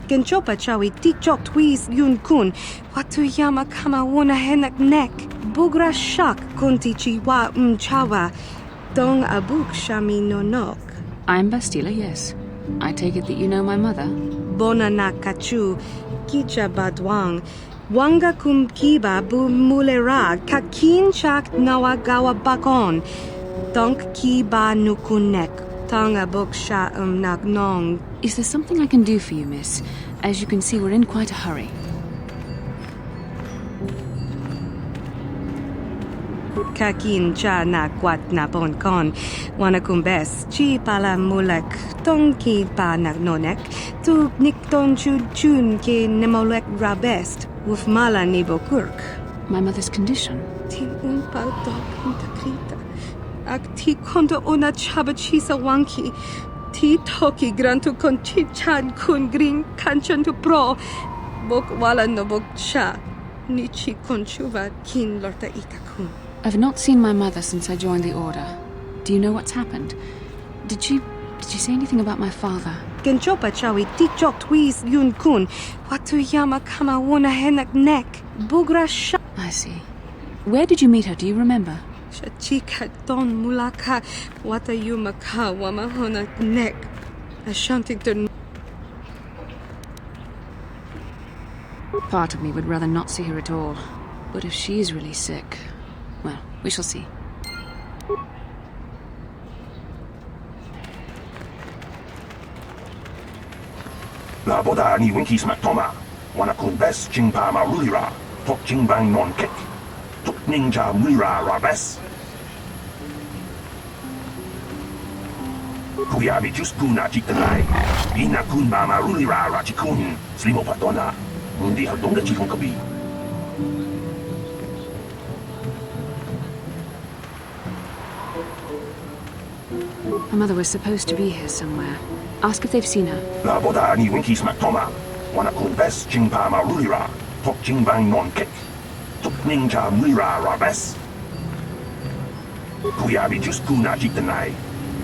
Genchopa chawi tikchok twis yun kun. Watuyama kama wona henak nek. Bugra shak kunti chiwa chawa. Dong abuk shami nonok. I'm Bastila, yes. I take it that you know my mother? Bona na kachu. Kicha badwang. Wanga kum kiba bu mulera. Kakin chak nawagawa bakon. Donk kiba nukunek. Tanga buksha nagnong. Is there something I can do for you, miss? As you can see, we're in quite a hurry. Kakin cha na kwat na bon kon. Wanakumbes. Chi pala mulek. Tong ki pa nagnonek. Tu nikton chun ki nemolek rabest. Wuf mala nibokurk. My mother's condition? Tin un pa dog intakrita. Ak ti konto ona chaba chisa wanki. Ti toki grantu kon chi chan kun green kanchan tu pro. Bok wala no bok cha. Nichi konchuva kin lorta itakun. I've not seen my mother since I joined the Order. Do you know what's happened? Did she say anything about my father? Genchopa chawi tikchok twis yun kun. Watuyama kama wona henak nek. Bugra sha. I see. Where did you meet her? Do you remember? Shachika don mulaka. Watayuma ka wamahona nek. Ashantington. Part of me would rather not see her at all. But if she's really sick, well, we shall see. La boda ni winkies matoma. Wanakun bes chingpa marulira. Tok chingbang non kek. Tok ninja mulira rabes. Kuyabi just kuna chikanai. Ina kun ma marulira rachikun. Slimo patona. Mundi haldonga chikon kabi. My mother was supposed to be here somewhere. Ask if they've seen her. La boda ni winkies matoma. Wanakun bes chingpa marulira. Tok chingbang non kek. Tok ninja mulira rabes. Kuyabi just kuna chikanai.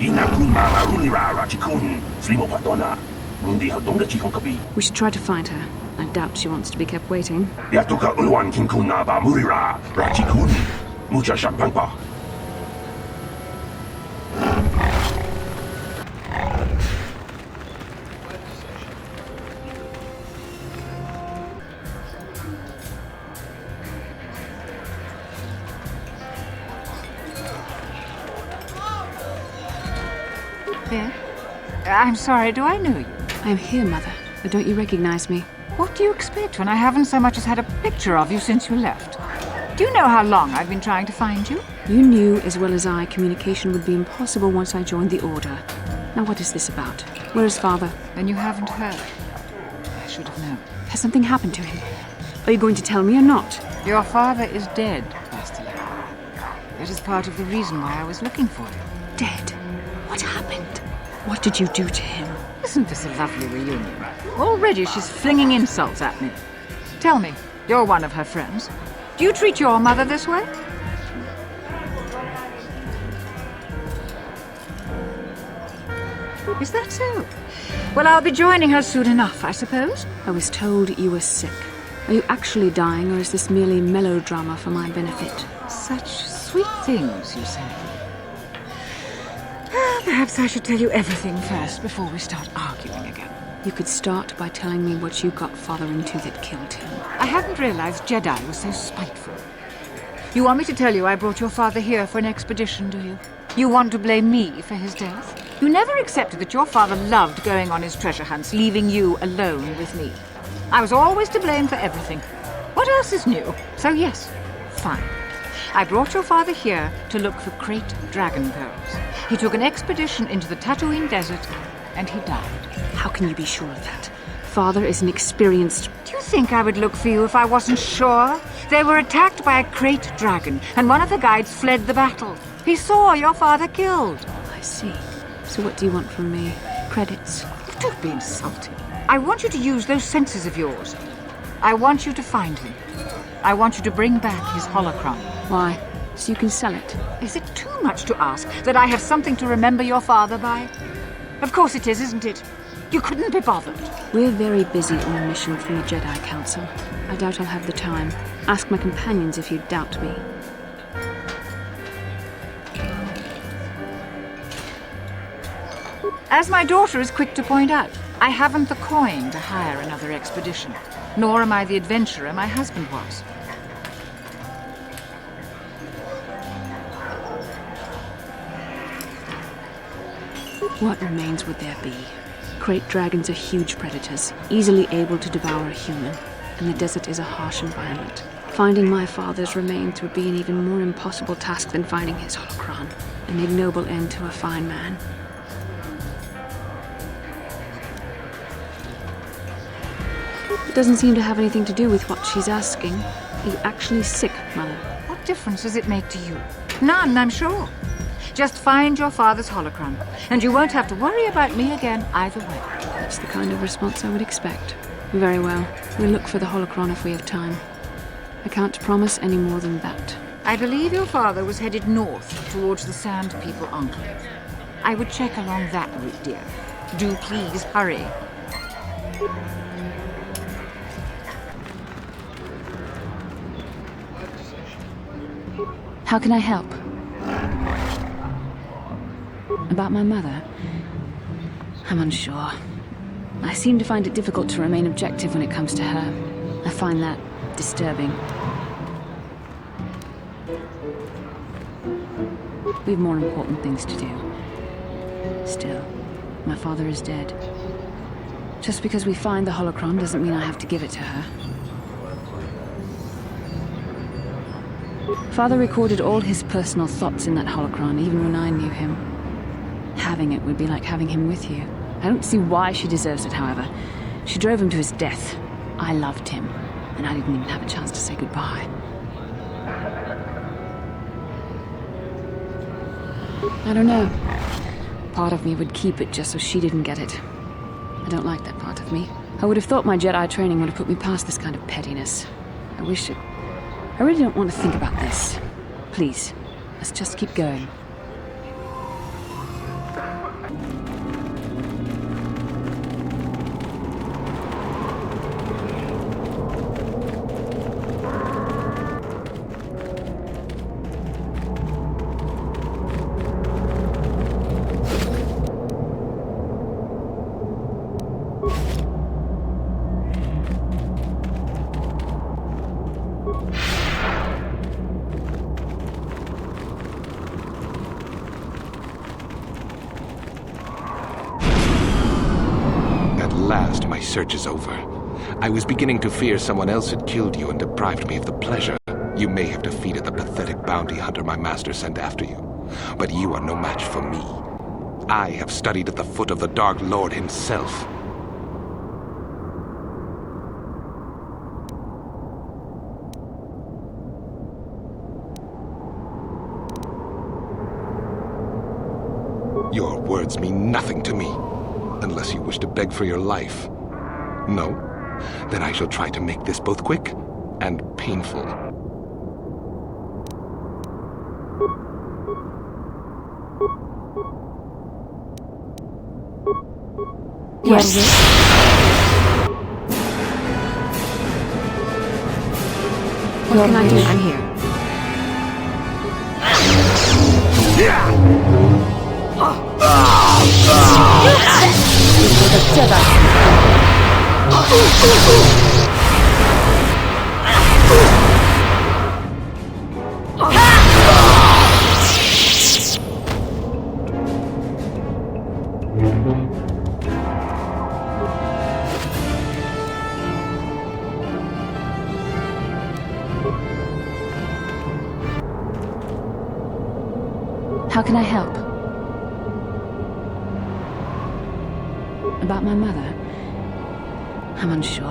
Ina kun ma marulira rachikun. Slimo patona. Mundi haldonga chikon kabi. We should try to find her. I doubt she wants to be kept waiting. Yatuka unwan kinkuna ba murira. Rachikun. Mucha shampangpa. Yeah? I'm sorry, do I know you? I'm here, Mother. But don't you recognize me? What do you expect when I haven't so much as had a picture of you since you left? Do you know how long I've been trying to find you? You knew as well as I communication would be impossible once I joined the Order. Now what is this about? Where is Father? Then you haven't heard. I should have known. Has something happened to him? Are you going to tell me or not? Your father is dead, Bastila. That is part of the reason why I was looking for you. Dead? What happened? What did you do to him? Isn't this a lovely reunion? Already she's flinging insults at me. Tell me, you're one of her friends. Do you treat your mother this way? Is that so? Well, I'll be joining her soon enough, I suppose. I was told you were sick. Are you actually dying, or is this merely melodrama for my benefit? Such sweet things, you say. Perhaps I should tell you everything first before we start arguing again. You could start by telling me what you got Father into that killed him. I hadn't realized Jedi was so spiteful. You want me to tell you I brought your father here for an expedition, do you? You want to blame me for his death? You never accepted that your father loved going on his treasure hunts, leaving you alone with me. I was always to blame for everything. What else is new? So yes, fine. I brought your father here to look for great dragon pearls. He took an expedition into the Tatooine desert, and he died. How can you be sure of that? Father is an experienced... Do you think I would look for you if I wasn't sure? They were attacked by a great dragon, and one of the guides fled the battle. He saw your father killed. I see. So what do you want from me? Credits? Don't be insulting. I want you to use those senses of yours. I want you to find him. I want you to bring back his holocron. Why? So you can sell it? Is it too much to ask that I have something to remember your father by? Of course it is, isn't it? You couldn't be bothered. We're very busy on a mission from the Jedi Council. I doubt I'll have the time. Ask my companions if you doubt me. As my daughter is quick to point out, I haven't the coin to hire another expedition. Nor am I the adventurer my husband was. What remains would there be? Great dragons are huge predators, easily able to devour a human, and the desert is a harsh environment. Finding my father's remains would be an even more impossible task than finding his holocron, an ignoble end to a fine man. It doesn't seem to have anything to do with what she's asking. Are you actually sick, Mother? What difference does it make to you? None, I'm sure. Just find your father's holocron, and you won't have to worry about me again either way. That's the kind of response I would expect. Very well. We'll look for the holocron if we have time. I can't promise any more than that. I believe your father was headed north towards the Sand People Enclave. I would check along that route, dear. Do please hurry. How can I help? About my mother? I'm unsure. I seem to find it difficult to remain objective when it comes to her. I find that disturbing. We have more important things to do. Still, my father is dead. Just because we find the holocron doesn't mean I have to give it to her. Father recorded all his personal thoughts in that holocron, even when I knew him. Having it would be like having him with you. I don't see why she deserves it, however. She drove him to his death. I loved him, and I didn't even have a chance to say goodbye. I don't know. Part of me would keep it just so she didn't get it. I don't like that part of me. I would have thought my Jedi training would have put me past this kind of pettiness. I wish it... I really don't want to think about this. Please, let's just keep going. My search is over. I was beginning to fear someone else had killed you and deprived me of the pleasure. You may have defeated the pathetic bounty hunter my master sent after you, but you are no match for me. I have studied at the foot of the Dark Lord himself. Your words mean nothing to me, unless you wish to beg for your life. No? Then I shall try to make this both quick and painful. Yes. What can I do? I'm here. The Jedi. How can I help? About my mother? I'm unsure.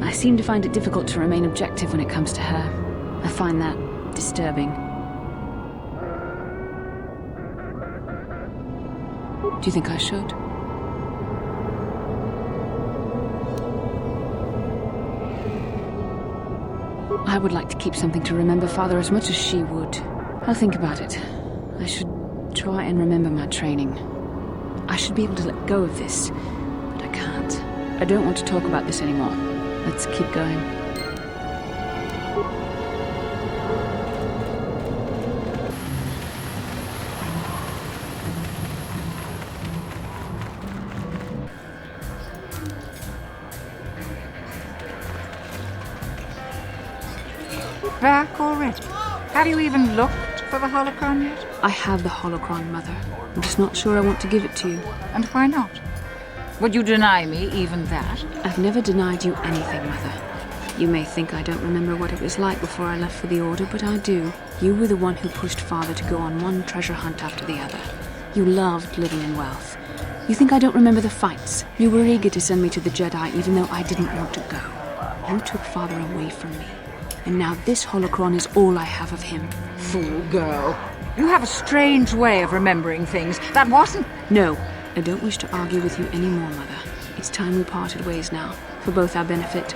I seem to find it difficult to remain objective when it comes to her. I find that disturbing. Do you think I should? I would like to keep something to remember Father as much as she would. I'll think about it. I should try and remember my training. I should be able to let go of this. can't. I don't want to talk about this anymore. Let's keep going. Back already? Have you even looked for the holocron yet? I have the holocron, Mother. I'm just not sure I want to give it to you. And why not? Would you deny me even that? I've never denied you anything, Mother. You may think I don't remember what it was like before I left for the Order, but I do. You were the one who pushed Father to go on one treasure hunt after the other. You loved living in wealth. You think I don't remember the fights? You were eager to send me to the Jedi even though I didn't want to go. You took Father away from me. And now this holocron is all I have of him. Fool girl. You have a strange way of remembering things. That wasn't... No, I don't wish to argue with you anymore, Mother. It's time we parted ways now, for both our benefit.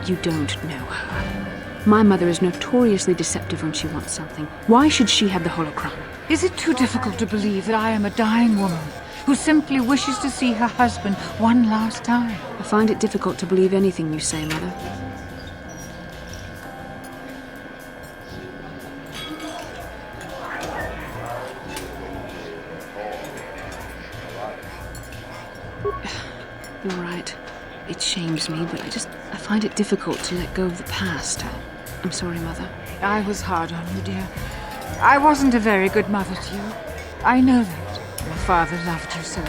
You don't know her. My mother is notoriously deceptive when she wants something. Why should she have the holocron? Is it too difficult to believe that I am a dying woman who simply wishes to see her husband one last time? I find it difficult to believe anything you say, Mother. You're right. It shames me, but I find it difficult to let go of the past. I'm sorry, Mother. I was hard on you, dear. I wasn't a very good mother to you. I know that. Your father loved you so.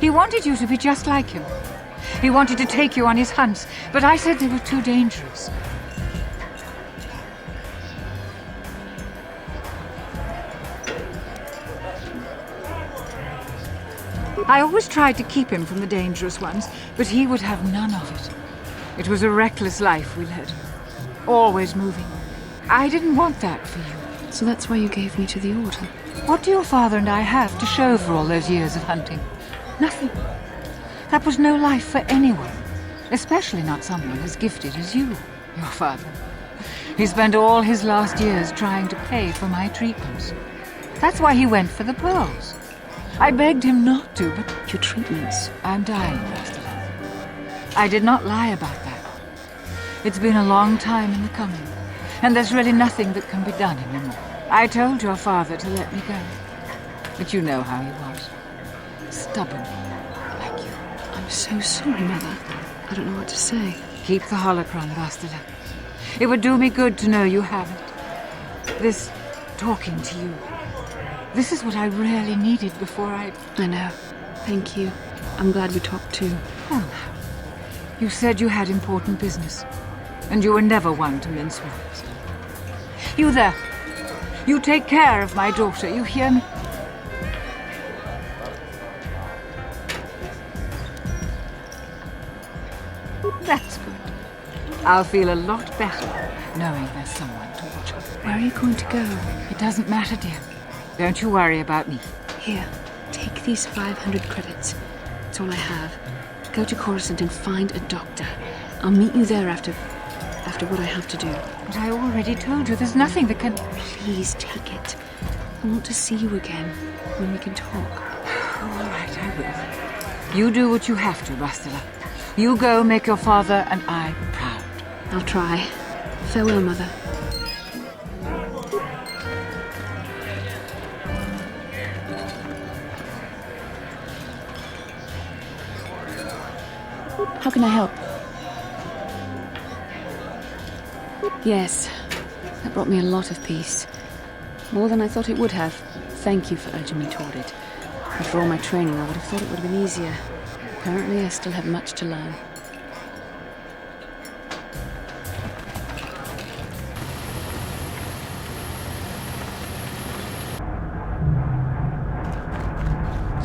He wanted you to be just like him. He wanted to take you on his hunts, but I said they were too dangerous. I always tried to keep him from the dangerous ones, but he would have none of it. It was a reckless life we led. Always moving. I didn't want that for you. So that's why you gave me to the Order? What do your father and I have to show for all those years of hunting? Nothing. That was no life for anyone. Especially not someone as gifted as you, your father. He spent all his last years trying to pay for my treatments. That's why he went for the pearls. I begged him not to, but... Your treatments? I'm dying, Bastila. I did not lie about that. It's been a long time in the coming, and there's really nothing that can be done anymore. I told your father to let me go, but you know how he was. Stubborn, like you. I'm so sorry, Mother. I don't know what to say. Keep the holocron, Bastila. It would do me good to know you have it. This talking to you. This is what I really needed before I know. Thank you. I'm glad we talked too. Oh, you said you had important business, and you were never one to mince words. You there. You take care of my daughter, you hear me? That's good. I'll feel a lot better knowing there's someone to watch her. Where are you going to go? It doesn't matter, dear. Don't you worry about me. Here, take these 500 credits. It's all I have. Go to Coruscant and find a doctor. I'll meet you there after what I have to do. But I already told you there's nothing that can... Please take it. I want to see you again when we can talk. All right, I will. You do what you have to, Bastila. You go make your father and I proud. I'll try. Farewell, Mother. How can I help? Yes, that brought me a lot of peace. More than I thought it would have. Thank you for urging me toward it. After all my training, I would have thought it would have been easier. Apparently, I still have much to learn.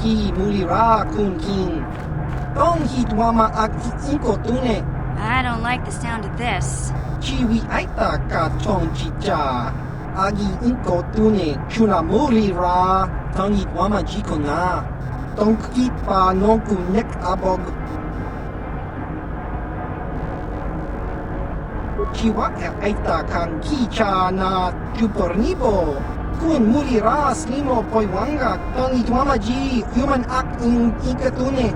Ki mulira kun kin. Tong hitwama ak iko tune. I don't like the sound of this. Chiwi aita ka chong chicha. Agi iko tune chuna mulira. Tong hitwama jiko na. Tong kitpa nonku nek abog. Chiwa aita kan kicha na jupornibo. Kun mulira slimo poiwanga tangi tuamaji human act in ikatune.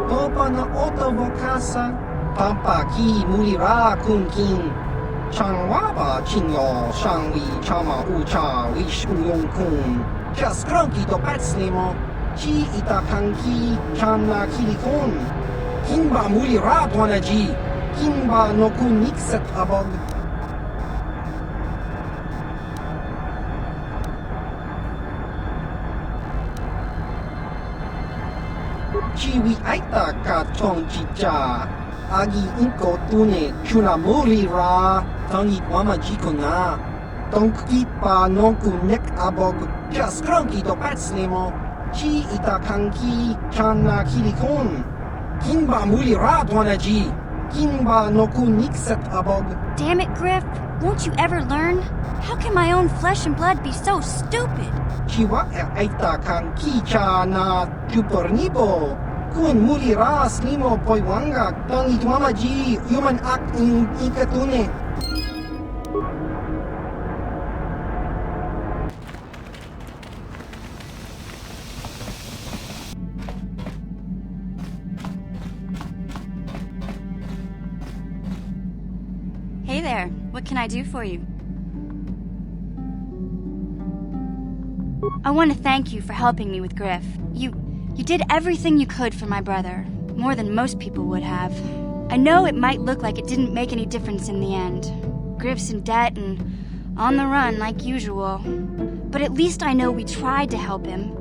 Topa na oto vokasa, pampa ki mulira kun kin. Changwaba chinyo shangwi chama ucha wishuyong kun. Just cranky to bat slimo. Chi itakanki chana kilikon. Kimba mulira tuanaji. Kimba no kun nikset abog. Chiwi aita ka chong chicha. Agi inko tune chuna mulira. Tangi wama jikona. Tonki pa nonku nek abog. Just cranky to bat slimo. Chi itakanki chana kilikon. Kimba mulira tuanaji. Kimba no kun nikset abog. Damn it, Griff. Won't you ever learn? How can my own flesh and blood be so stupid? Chiwa aita kanki chana chupornibo. Kun mulira slimo poiwanga tangi tuamaji human act in ikatune. Hey there. What can I do for you? I want to thank you for helping me with Griff. You did everything you could for my brother, more than most people would have. I know it might look like it didn't make any difference in the end. Griff's in debt and on the run like usual. But at least I know we tried to help him.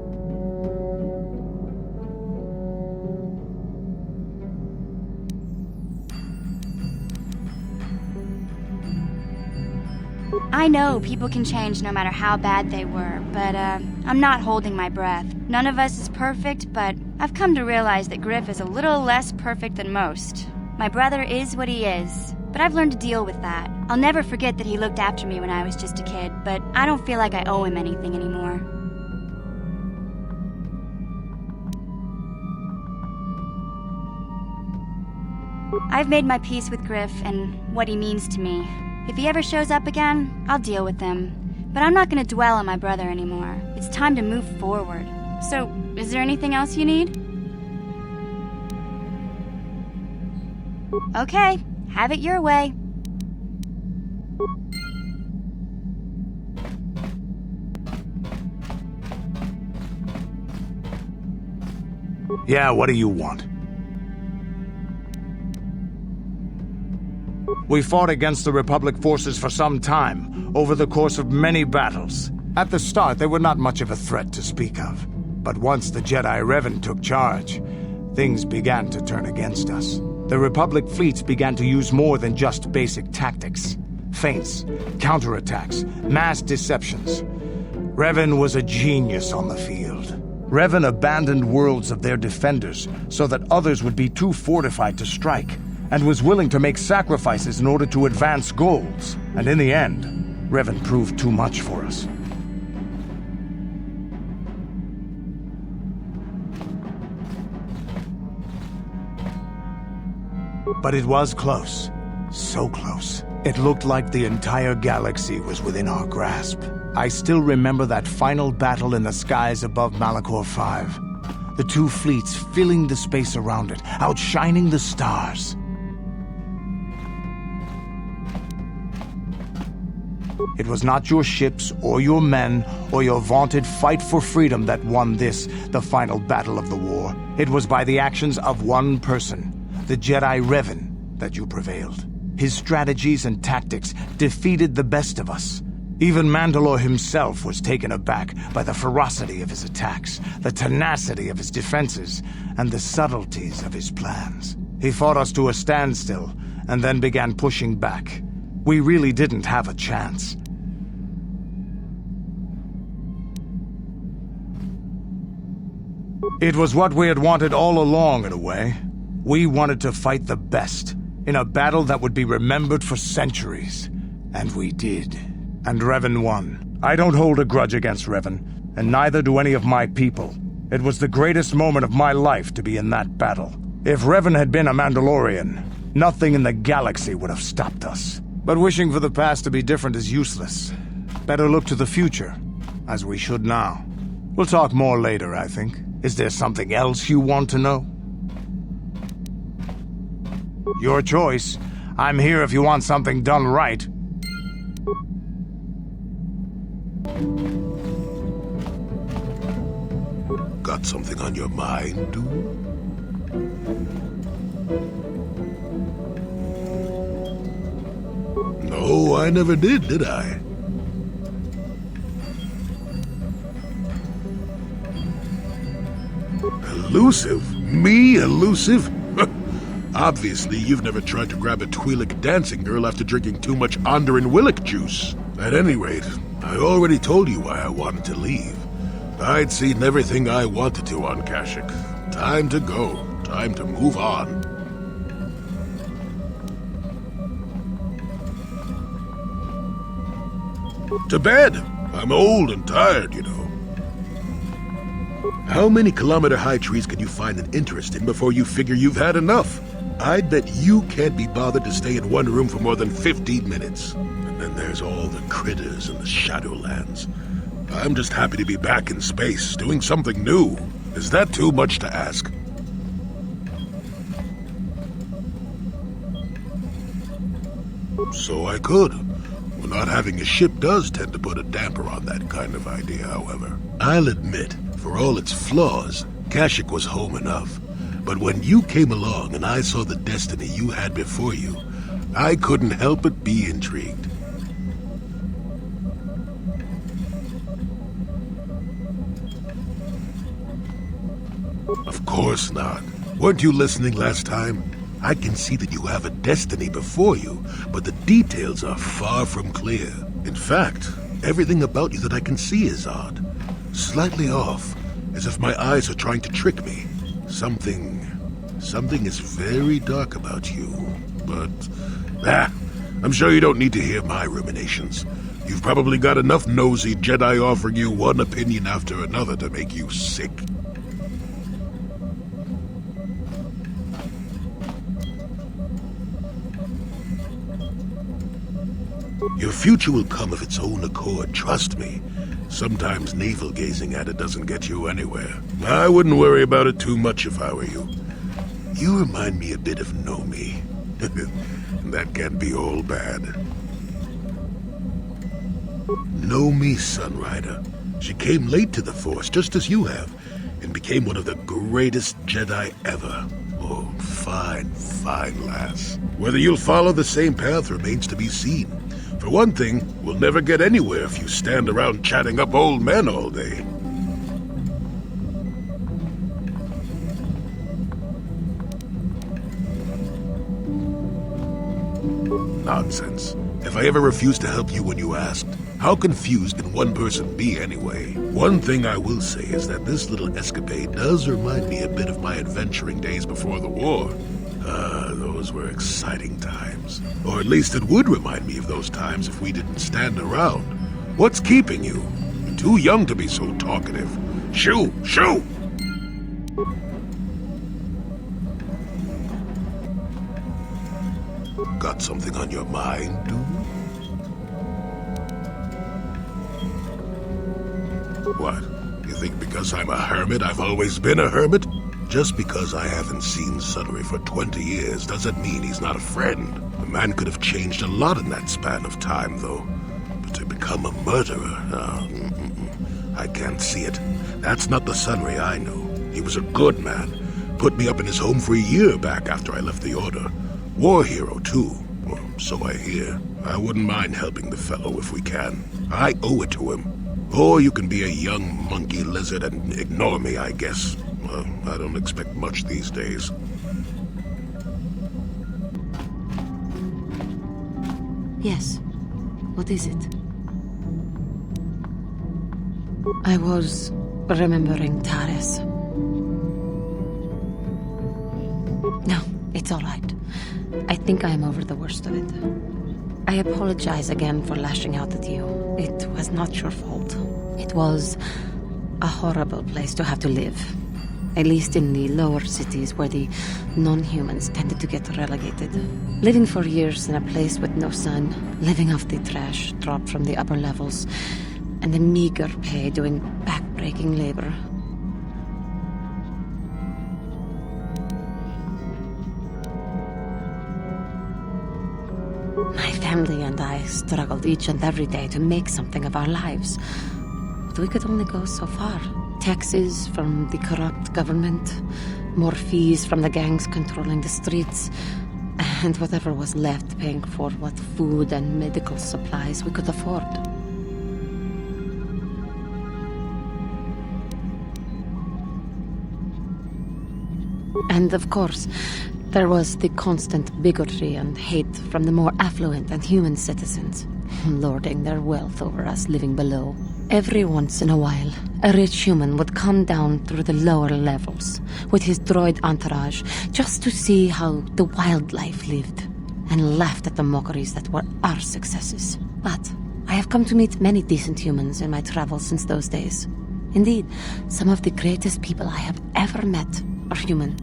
I know people can change no matter how bad they were, but I'm not holding my breath. None of us is perfect, but I've come to realize that Griff is a little less perfect than most. My brother is what he is, but I've learned to deal with that. I'll never forget that he looked after me when I was just a kid, but I don't feel like I owe him anything anymore. I've made my peace with Griff and what he means to me. If he ever shows up again, I'll deal with him. But I'm not going to dwell on my brother anymore. It's time to move forward. So, is there anything else you need? Okay, have it your way. Yeah, what do you want? We fought against the Republic forces for some time, over the course of many battles. At the start, they were not much of a threat to speak of. But once the Jedi Revan took charge, things began to turn against us. The Republic fleets began to use more than just basic tactics. Feints, counterattacks, mass deceptions. Revan was a genius on the field. Revan abandoned worlds of their defenders so that others would be too fortified to strike, and was willing to make sacrifices in order to advance goals. And in the end, Revan proved too much for us. But it was close. So close. It looked like the entire galaxy was within our grasp. I still remember that final battle in the skies above Malachor 5. The two fleets filling the space around it, outshining the stars. It was not your ships, or your men, or your vaunted fight for freedom that won this, the final battle of the war. It was by the actions of one person, the Jedi Revan, that you prevailed. His strategies and tactics defeated the best of us. Even Mandalore himself was taken aback by the ferocity of his attacks, the tenacity of his defenses, and the subtleties of his plans. He fought us to a standstill, and then began pushing back. We really didn't have a chance. It was what we had wanted all along, in a way. We wanted to fight the best, in a battle that would be remembered for centuries. And we did. And Revan won. I don't hold a grudge against Revan, and neither do any of my people. It was the greatest moment of my life to be in that battle. If Revan had been a Mandalorian, Nothing in the galaxy would have stopped us. But wishing for the past to be different is useless. Better look to the future, as we should now. We'll talk more later, I think. Is there something else you want to know? Your choice. I'm here if you want something done right. Got something on your mind, dude? No, I never did I? Elusive? Me elusive? Obviously, you've never tried to grab a Twi'lek dancing girl after drinking too much Onderan Willick juice. At any rate, I already told you why I wanted to leave. I'd seen everything I wanted to on Kashyyyk. Time to go. Time to move on. To bed! I'm old and tired, you know. How many kilometer-high trees can you find an interest in before you figure you've had enough? I'd bet you can't be bothered to stay in one room for more than 15 minutes. And then there's all the critters in the Shadowlands. I'm just happy to be back in space, doing something new. Is that too much to ask? So I could. Well, not having a ship does tend to put a damper on that kind of idea, however. I'll admit, for all its flaws, Kashyyyk was home enough. But when you came along and I saw the destiny you had before you, I couldn't help but be intrigued. Of course not. Weren't you listening last time? I can see that you have a destiny before you, but the details are far from clear. In fact, everything about you that I can see is odd. Slightly off, as if my eyes are trying to trick me. Something is very dark about you. But, I'm sure you don't need to hear my ruminations. You've probably got enough nosy Jedi offering you one opinion after another to make you sick. Your future will come of its own accord, trust me. Sometimes navel-gazing at it doesn't get you anywhere. I wouldn't worry about it too much if I were you. You remind me a bit of Nomi. That can't be all bad. Nomi, Sunrider. She came late to the Force, just as you have, and became one of the greatest Jedi ever. Oh, fine lass. Whether you'll follow the same path remains to be seen. For one thing, we'll never get anywhere if you stand around chatting up old men all day. Nonsense. If I ever refused to help you when you asked, how confused can one person be anyway? One thing I will say is that this little escapade does remind me a bit of my adventuring days before the war. Those were exciting times. Or at least it would remind me of those times if we didn't stand around. What's keeping you? You're too young to be so talkative. Shoo! Shoo! Got something on your mind, dude? What? You think because I'm a hermit I've always been a hermit? Just because I haven't seen Sunry for 20 years doesn't mean he's not a friend. The man could have changed a lot in that span of time, though. But to become a murderer, I can't see it. That's not the Sunry I know. He was a good man. Put me up in his home for a year back after I left the Order. War hero, too. Or so I hear. I wouldn't mind helping the fellow if we can. I owe it to him. Or you can be a young monkey lizard and ignore me, I guess. Well, I don't expect much these days. Yes. What is it? I was remembering Taris. No, it's all right. I think I am over the worst of it. I apologize again for lashing out at you. It was not your fault. It was a horrible place to have to live. At least in the lower cities where the non-humans tended to get relegated. Living for years in a place with no sun, living off the trash dropped from the upper levels, and the meager pay doing back-breaking labor. My family and I struggled each and every day to make something of our lives. But we could only go so far. Taxes from the corrupt government, more fees from the gangs controlling the streets, and whatever was left paying for what food and medical supplies we could afford. And of course, there was the constant bigotry and hate from the more affluent and human citizens, lording their wealth over us living below. Every once in a while, a rich human would come down through the lower levels with his droid entourage just to see how the wildlife lived, and laughed at the mockeries that were our successes. But I have come to meet many decent humans in my travels since those days. Indeed, some of the greatest people I have ever met are human.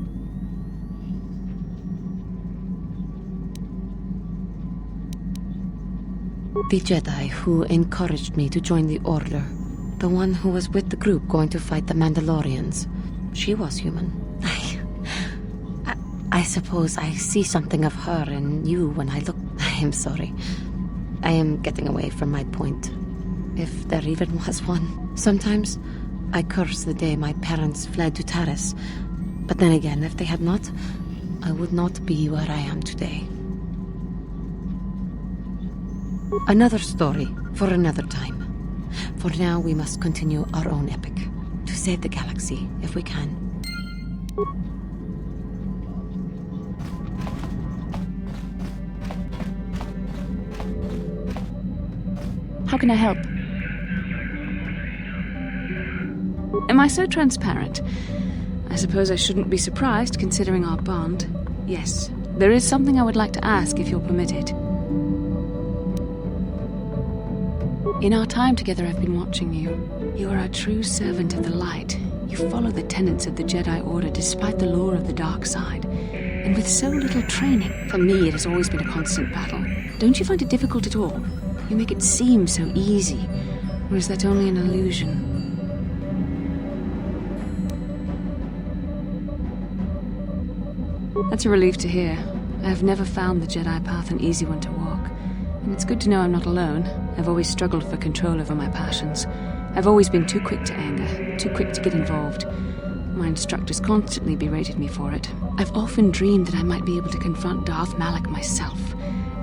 The Jedi who encouraged me to join the Order. The one who was with the group going to fight the Mandalorians. She was human. I suppose I see something of her in you when I look... I am sorry. I am getting away from my point. If there even was one. Sometimes I curse the day my parents fled to Taris. But then again, if they had not, I would not be where I am today. Another story for another time. For now, we must continue our own epic. To save the galaxy, if we can. How can I help? Am I so transparent? I suppose I shouldn't be surprised, considering our bond. Yes, there is something I would like to ask, if you'll permit it. In our time together, I've been watching you. You are a true servant of the light. You follow the tenets of the Jedi Order despite the lure of the dark side. And with so little training, for me it has always been a constant battle. Don't you find it difficult at all? You make it seem so easy. Or is that only an illusion? That's a relief to hear. I have never found the Jedi path an easy one to walk. And it's good to know I'm not alone. I've always struggled for control over my passions. I've always been too quick to anger, too quick to get involved. My instructors constantly berated me for it. I've often dreamed that I might be able to confront Darth Malak myself.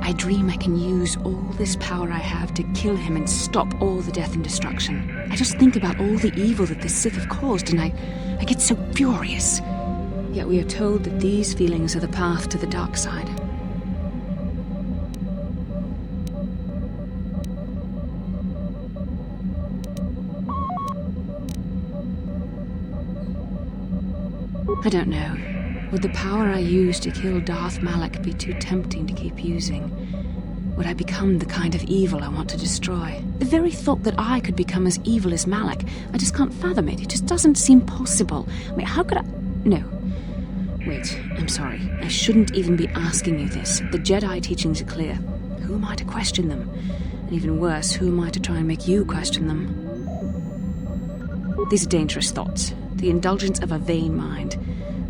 I dream I can use all this power I have to kill him and stop all the death and destruction. I just think about all the evil that the Sith have caused, and I get so furious. Yet we are told that these feelings are the path to the dark side. I don't know. Would the power I use to kill Darth Malak be too tempting to keep using? Would I become the kind of evil I want to destroy? The very thought that I could become as evil as Malak, I just can't fathom it. It just doesn't seem possible. I mean, how could I... No. Wait, I'm sorry. I shouldn't even be asking you this. The Jedi teachings are clear. Who am I to question them? And even worse, who am I to try and make you question them? These are dangerous thoughts. The indulgence of a vain mind.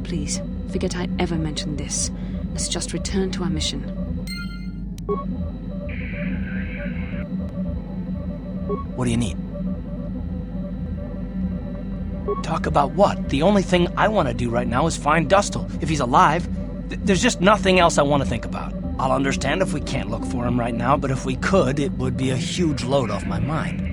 Please, forget I ever mentioned this. Let's just return to our mission. What do you need? Talk about what? The only thing I want to do right now is find Dustil. If he's alive, there's just nothing else I want to think about. I'll understand if we can't look for him right now, but if we could, it would be a huge load off my mind.